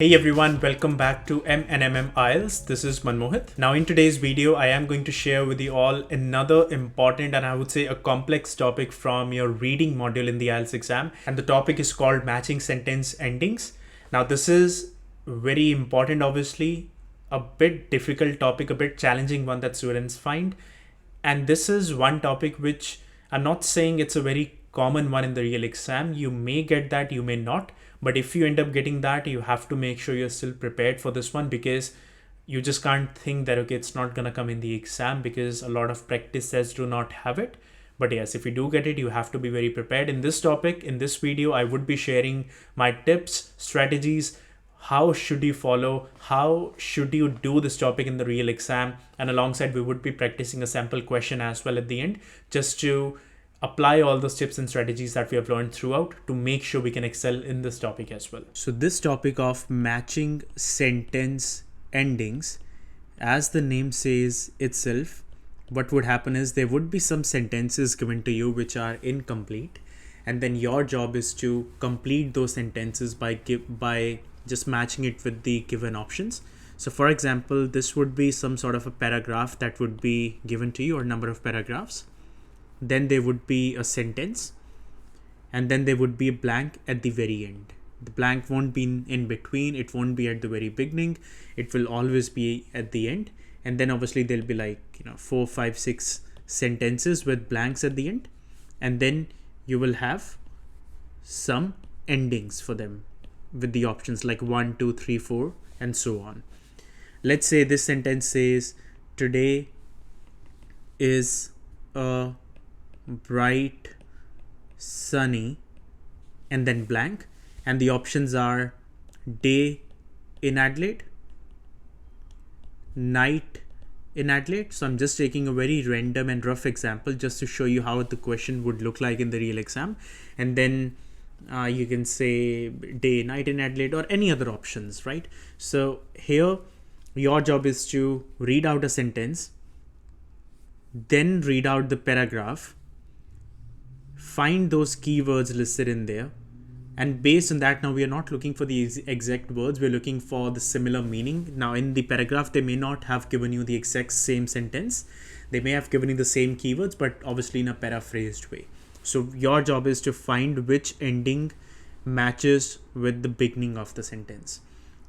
Hey everyone, welcome back to M&MM IELTS. This is Manmohit. Now in today's video, I am going to share with you all another important and I would say a complex topic from your reading module in the IELTS exam. And the topic is called matching sentence endings. Now this is very important, obviously, a bit difficult topic, a bit challenging one that students find. And this is one topic which I'm not saying it's a very common one in the real exam. You may get that, you may not. But if you end up getting that, you have to make sure you're still prepared for this one, because you just can't think that, okay, it's not going to come in the exam, because a lot of practice tests do not have it. But yes, if you do get it, you have to be very prepared. In this topic, in this video, I would be sharing my tips, strategies, how should you follow, how should you do this topic in the real exam, and alongside we would be practicing a sample question as well at the end, just to apply all those tips and strategies that we have learned throughout to make sure we can excel in this topic as well. So this topic of matching sentence endings, as the name says itself, what would happen is there would be some sentences given to you which are incomplete, and then your job is to complete those sentences by just matching it with the given options. So for example, this would be some sort of a paragraph that would be given to you, or number of paragraphs. Then there would be a sentence, and then there would be a blank at the very end. The blank won't be in between, it won't be at the very beginning, it will always be at the end. And then obviously there'll be like 4, 5, 6 sentences with blanks at the end, and then you will have some endings for them with the options like 1, 2, 3, 4 and so on. Let's say this sentence says, today is a bright, sunny, and then blank, and the options are day in Adelaide, night in Adelaide. So I'm just taking a very random and rough example just to show you how the question would look like in the real exam. And then you can say day, night in Adelaide, or any other options, right? So here your job is to read out a sentence, then read out the paragraph, find those keywords listed in there, and based on that, now we are not looking for the exact words, we're looking for the similar meaning. Now in the paragraph, they may not have given you the exact same sentence, they may have given you the same keywords, but obviously in a paraphrased way. So your job is to find which ending matches with the beginning of the sentence.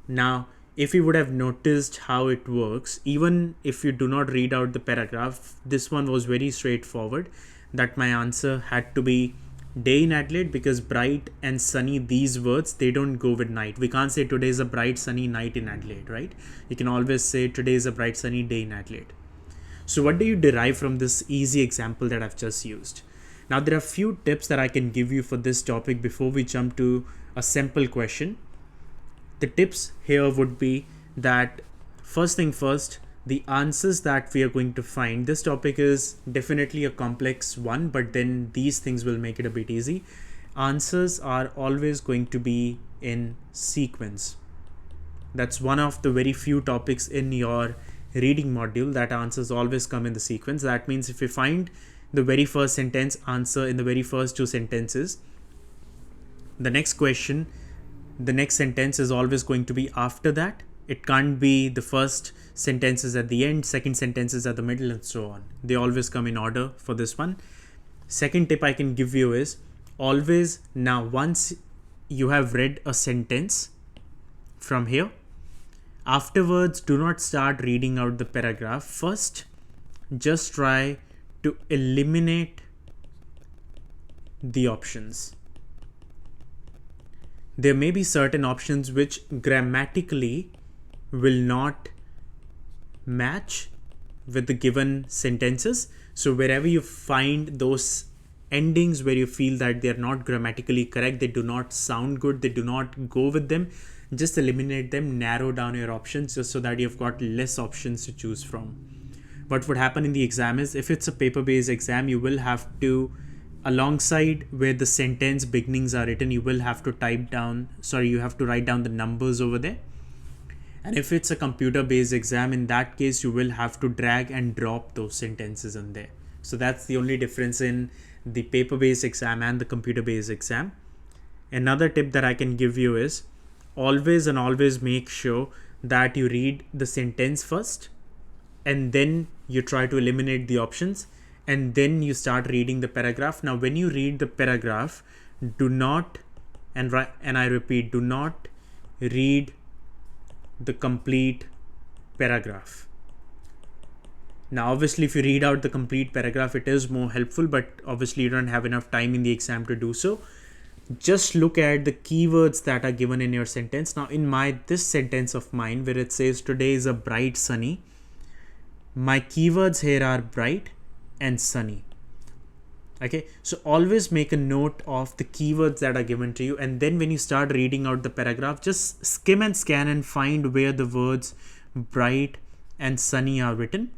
Now if you would have noticed how it works, even if you do not read out the paragraph, this one was very straightforward, that my answer had to be day in Adelaide, because bright and sunny, these words, they don't go with night. We can't say today is a bright sunny night in Adelaide, right? You can always say today is a bright sunny day in Adelaide. So what do you derive from this easy example that I've just used? Now there are few tips that I can give you for this topic before we jump to a simple question. The tips here would be that, first thing first, the answers that we are going to find, this topic is definitely a complex one, but then these things will make it a bit easy. Answers are always going to be in sequence. That's one of the very few topics in your reading module that answers always come in the sequence. That means if you find the very first sentence answer in the very first 2 sentences, the next question, the next sentence is always going to be after that. It can't be the first sentences at the end, second sentences at the middle, and so on. They always come in order for this one. Second tip I can give you is, always, now once you have read a sentence from here, afterwards do not start reading out the paragraph. First, just try to eliminate the options. There may be certain options which grammatically will not match with the given sentences. So wherever you find those endings where you feel that they are not grammatically correct, they do not sound good, they do not go with them, just eliminate them, narrow down your options, just so that you've got less options to choose from. What would happen in the exam is, if it's a paper-based exam, you will have to, alongside where the sentence beginnings are written, you will have to write down the numbers over there. And if it's a computer-based exam, in that case, you will have to drag and drop those sentences in there. So that's the only difference in the paper-based exam and the computer-based exam. Another tip that I can give you is, always and always make sure that you read the sentence first, and then you try to eliminate the options, and then you start reading the paragraph. Now when you read the paragraph, do not, and I repeat, do not read the complete paragraph. Now obviously if you read out the complete paragraph, it is more helpful, but obviously you don't have enough time in the exam to do so. Just look at the keywords that are given in your sentence. Now in this sentence of mine, where it says today is a bright sunny, my keywords here are bright and sunny. Okay, so always make a note of the keywords that are given to you, and then when you start reading out the paragraph, just skim and scan and find where the words bright and sunny are written.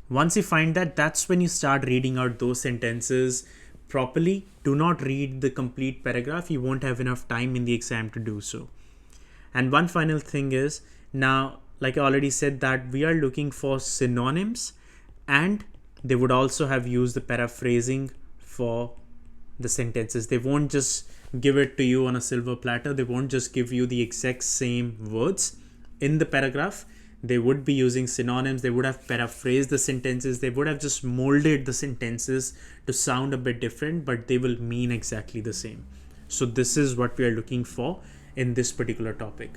Once you find that, that's when you start reading out those sentences properly. Do not read the complete paragraph. You won't have enough time in the exam to do so. And one final thing is, now, like I already said, that we are looking for synonyms, and they would also have used the paraphrasing for the sentences. They won't just give it to you on a silver platter. They won't just give you the exact same words in the paragraph. They would be using synonyms. They would have paraphrased the sentences. They would have just molded the sentences to sound a bit different, but they will mean exactly the same. So this is what we are looking for in this particular topic.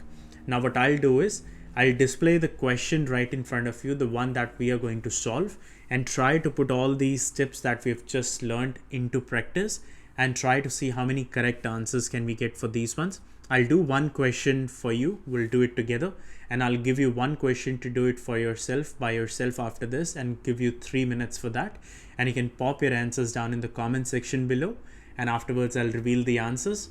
Now what I'll do is, I'll display the question right in front of you, the one that we are going to solve, and try to put all these tips that we've just learned into practice, and try to see how many correct answers can we get for these ones. I'll do one question for you. We'll do it together, and I'll give you one question to do it for yourself, by yourself after this, and give you 3 minutes for that. And you can pop your answers down in the comment section below, and afterwards I'll reveal the answers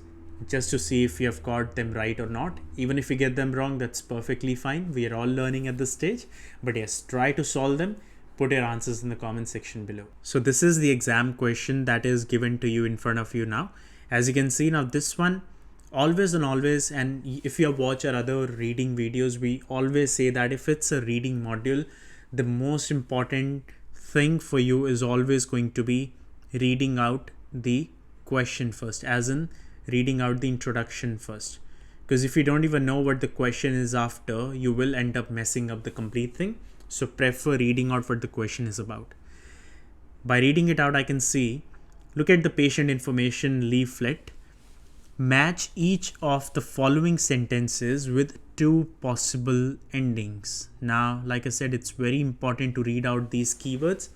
just to see if you have got them right or not. Even if you get them wrong, that's perfectly fine. We are all learning at this stage, but yes, try to solve them. Put your answers in the comment section below. So this is the exam question that is given to you in front of you now. As you can see, now this one, always and always, and if you have watched our other reading videos, we always say that if it's a reading module, the most important thing for you is always going to be reading out the question first, as in reading out the introduction first. Because if you don't even know what the question is after, you will end up messing up the complete thing. So prefer reading out what the question is about. By reading it out, I can see, look at the patient information leaflet. Match each of the following sentences with 2 possible endings. Now, like I said, it's very important to read out these keywords.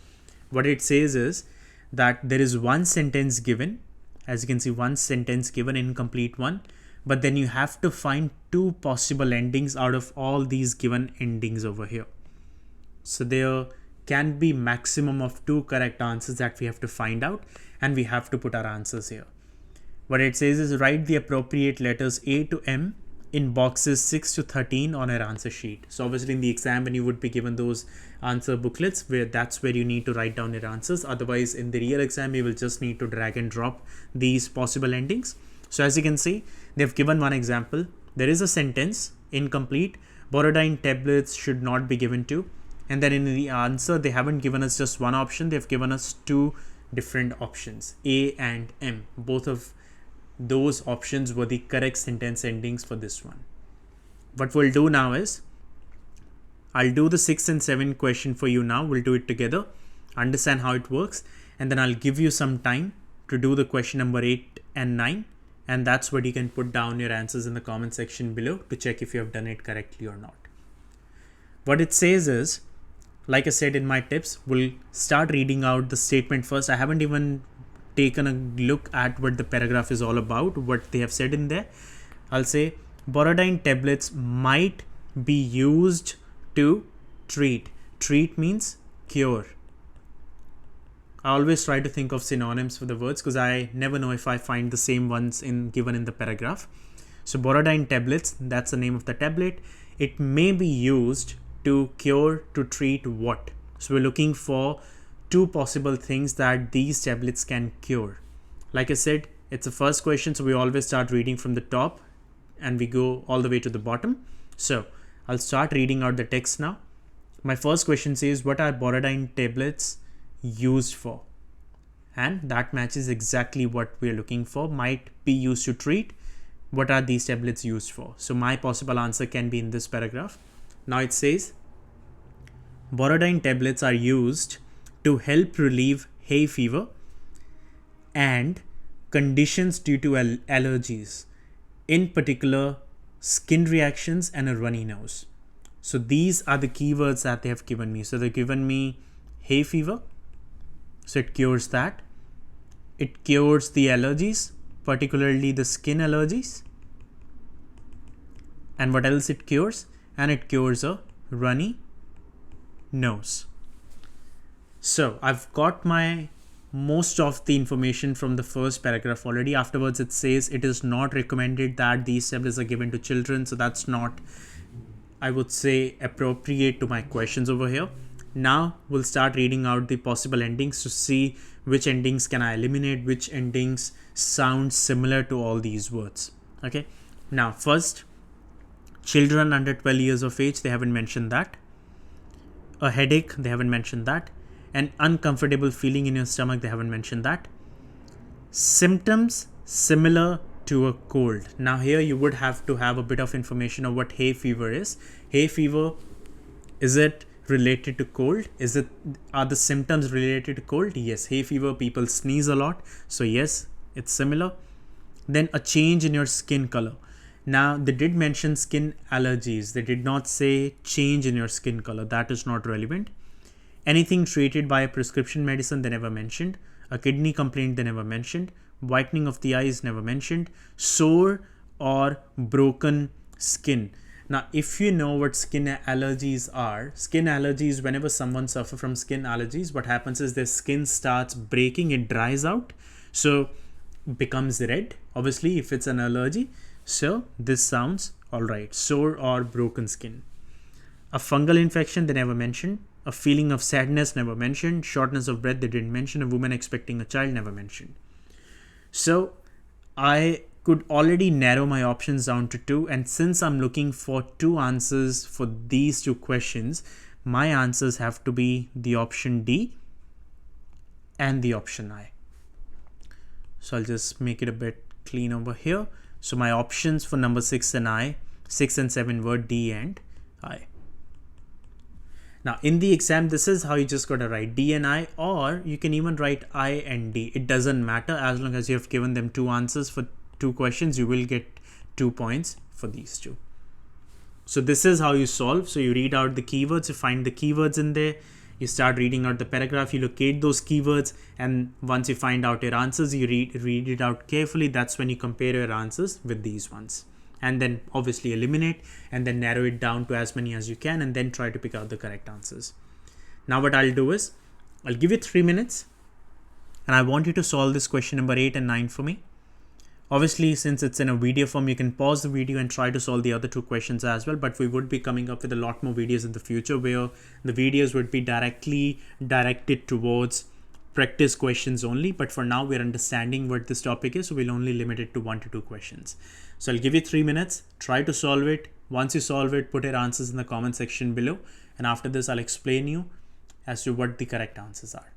What it says is that there is one sentence given. As you can see, one sentence given, incomplete one. But then you have to find 2 possible endings out of all these given endings over here. So there can be maximum of 2 correct answers that we have to find out, and we have to put our answers here. What it says is, write the appropriate letters A to M in boxes 6 to 13 on your answer sheet. So obviously in the exam, when you would be given those answer booklets, that's where you need to write down your answers. Otherwise in the real exam, you will just need to drag and drop these possible endings. So as you can see, they've given one example. There is a sentence, incomplete, Borodine tablets should not be given to. And then in the answer, they haven't given us just one option. They've given us 2 different options, A and M. Both of those options were the correct sentence endings for this one. What we'll do now is, I'll do the 6 and 7 question for you now. We'll do it together, understand how it works, and then I'll give you some time to do the question number 8 and 9. And that's what you can put down your answers in the comment section below to check if you have done it correctly or not. What it says is, like I said in my tips, we'll start reading out the statement first. I haven't even taken a look at what the paragraph is all about, what they have said in there. I'll say, Borodine tablets might be used to treat. Treat means cure. I always try to think of synonyms for the words, because I never know if I find the same ones given in the paragraph. So Borodine tablets, that's the name of the tablet. It may be used to cure, to treat what? So we're looking for 2 possible things that these tablets can cure. Like I said, it's the first question, so we always start reading from the top and we go all the way to the bottom. So I'll start reading out the text now. My first question says, what are Borodine tablets used for? And that matches exactly what we're looking for. Might be used to treat, what are these tablets used for? So my possible answer can be in this paragraph. Now it says, Borodine tablets are used to help relieve hay fever and conditions due to allergies, in particular skin reactions and a runny nose. So these are the keywords that they have given me. So they've given me hay fever, so it cures that. It cures the allergies, particularly the skin allergies. And what else it cures? And it cures a runny nose. So I've got my most of the information from the first paragraph already. Afterwards it says it is not recommended that these tablets are given to children. So that's not, I would say, appropriate to my questions over here. Now we'll start reading out the possible endings to see which endings can I eliminate, which endings sound similar to all these words. Okay. Now first, children under 12 years of age, they haven't mentioned that. A headache, they haven't mentioned that. An uncomfortable feeling in your stomach, they haven't mentioned that. Symptoms similar to a cold. Now here you would have to have a bit of information of what hay fever is. Hay fever, is it related to cold? Are the symptoms related to cold? Yes. Hay fever, people sneeze a lot, so yes, it's similar. Then a change in your skin color. Now they did mention skin allergies, they did not say change in your skin color. That is not relevant. Anything treated by a prescription medicine, they never mentioned. A kidney complaint, they never mentioned. Whitening of the eyes, never mentioned. Sore or broken skin. Now, if you know what skin allergies are, whenever someone suffers from skin allergies, what happens is their skin starts breaking, it dries out, so becomes red, obviously, if it's an allergy. So this sounds all right. Sore or broken skin. A fungal infection, they never mentioned. A feeling of sadness, never mentioned. Shortness of breath, they didn't mention. A woman expecting a child, never mentioned. So I could already narrow my options down to two, and since I'm looking for two answers for these two questions, my answers have to be the option D and the option I. So I'll just make it a bit clean over here. So my options for number 6 and 7 were D and I. Now in the exam, this is how you just got to write D and I, or you can even write I and D. It doesn't matter, as long as you have given them two answers for two questions, you will get 2 points for these two. So this is how you solve. So you read out the keywords, you find the keywords in there, you start reading out the paragraph, you locate those keywords, and once you find out your answers, you read it out carefully. That's when you compare your answers with these ones, and then obviously eliminate and then narrow it down to as many as you can, and then try to pick out the correct answers. Now what I'll do is I'll give you 3 minutes, and I want you to solve this question number 8 and 9 for me. Obviously, since it's in a video form, you can pause the video and try to solve the other two questions as well, but we would be coming up with a lot more videos in the future where the videos would be directly directed towards practice questions only. But for now, we're understanding what this topic is, so we'll only limit it to 1 to 2 questions. So I'll give you 3 minutes, try to solve it. Once you solve it, put your answers in the comment section below, and after this, I'll explain you as to what the correct answers are.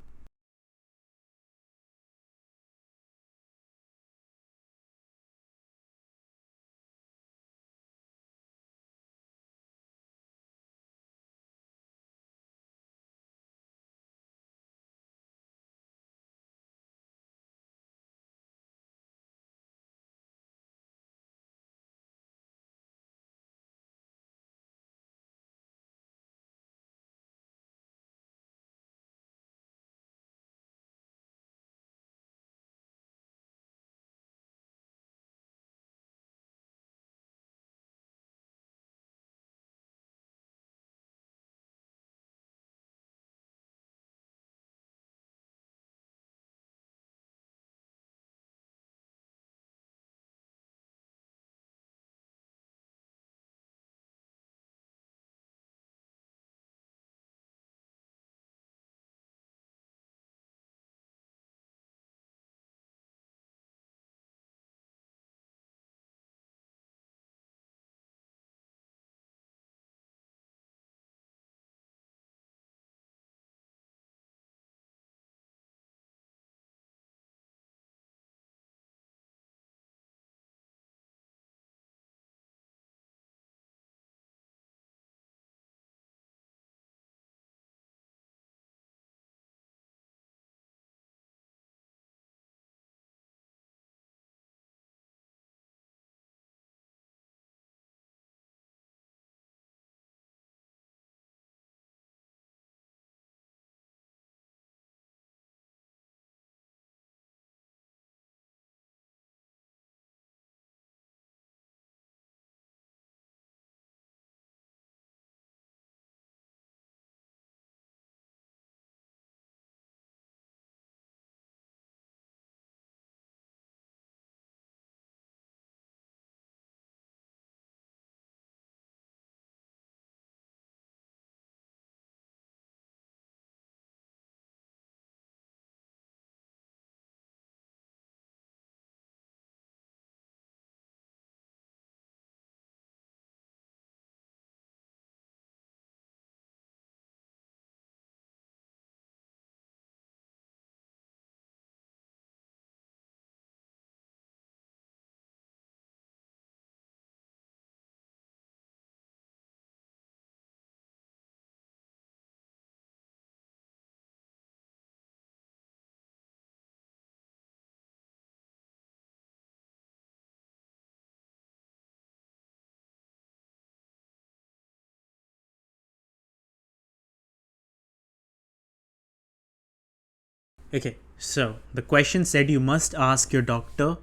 Okay, so the question said you must ask your doctor.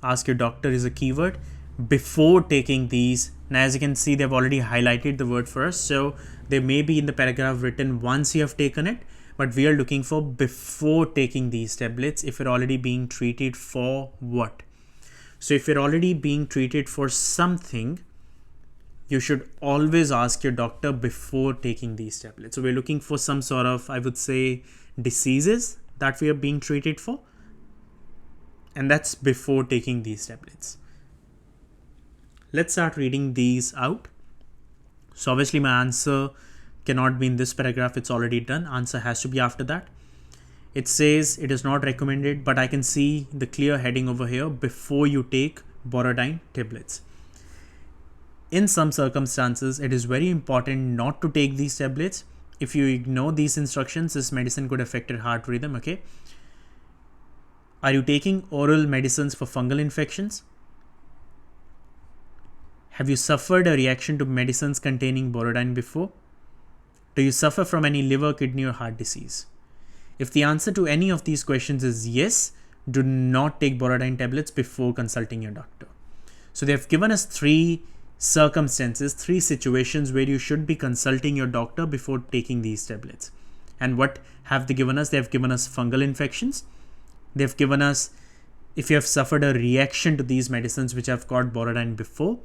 Ask your doctor is a keyword before taking these. Now, as you can see, they've already highlighted the word for us. So they may be in the paragraph written once you have taken it, but we are looking for before taking these tablets if you're already being treated for what. So if you're already being treated for something, you should always ask your doctor before taking these tablets. So we're looking for some sort of, I would say, diseases that we are being treated for, and that's before taking these tablets. Let's start reading these out. So obviously my answer cannot be in this paragraph, it's already done. Answer has to be after that. It says it is not recommended, but I can see the clear heading over here, before you take Borodine tablets. In some circumstances, it is very important not to take these tablets. If you ignore these instructions, this medicine could affect your heart rhythm, okay? Are you taking oral medicines for fungal infections? Have you suffered a reaction to medicines containing Borodine before? Do you suffer from any liver, kidney, or heart disease? If the answer to any of these questions is yes, do not take Borodine tablets before consulting your doctor. So they have given us three circumstances, three situations where you should be consulting your doctor before taking these tablets. And what have they given us? They have given us fungal infections. They've given us if you have suffered a reaction to these medicines which have got Borodine before.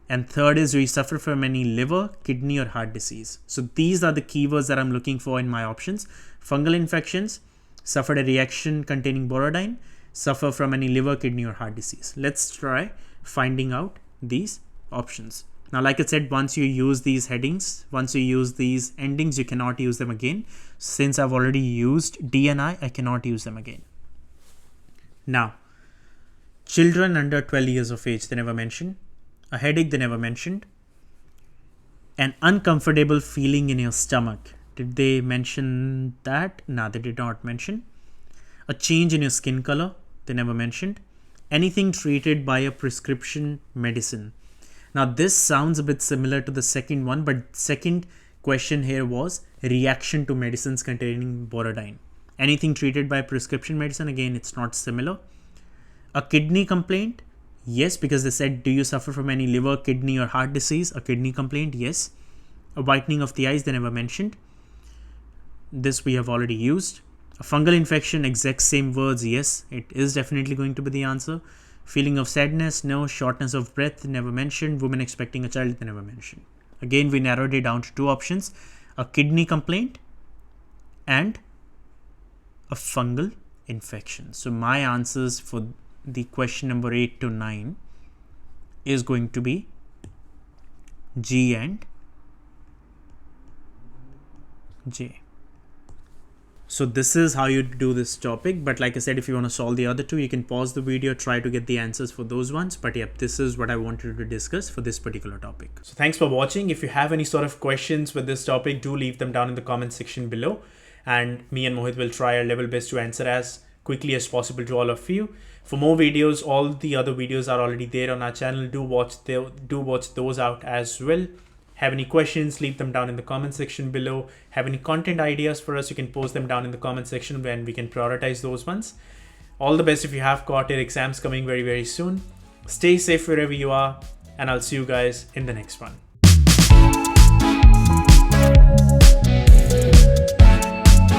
And third is, do you suffer from any liver, kidney, or heart disease? So these are the keywords that I'm looking for in my options. Fungal infections, suffered a reaction containing Borodine, suffer from any liver, kidney, or heart disease. Let's try finding out these options. Now, like I said, once you use these headings, once you use these endings, you cannot use them again. Since I've already used D and I cannot use them again. Now, children under 12 years of age, they never mentioned. A headache, they never mentioned. An uncomfortable feeling in your stomach. Did they mention that? No, they did not mention. A change in your skin color. They never mentioned. Anything treated by a prescription medicine. Now, this sounds a bit similar to the second one, but second question here was reaction to medicines containing Borodine. Anything treated by prescription medicine, again, it's not similar. A kidney complaint. Yes, because they said, do you suffer from any liver, kidney, or heart disease? A kidney complaint, yes. A whitening of the eyes, they never mentioned. This we have already used. A fungal infection, exact same words, yes. It is definitely going to be the answer. Feeling of sadness, no. Shortness of breath, never mentioned. Woman expecting a child, they never mentioned. Again, we narrowed it down to two options. A kidney complaint and a fungal infection. So my answers for the question number 8 to 9 is going to be G and J. So this is how you do this topic, but like I said, if you want to solve the other two, you can pause the video, try to get the answers for those ones. But yep, this is what I wanted to discuss for this particular topic. So thanks for watching. If you have any sort of questions with this topic, do leave them down in the comment section below, and me and Mohit will try our level best to answer as quickly as possible to all of you. For more videos, all the other videos are already there on our channel. Do watch those out as well. Have any questions, leave them down in the comment section below. Have any content ideas for us, you can post them down in the comment section when we can prioritize those ones. All the best if you have got your exams coming very, very soon. Stay safe wherever you are, and I'll see you guys in the next one.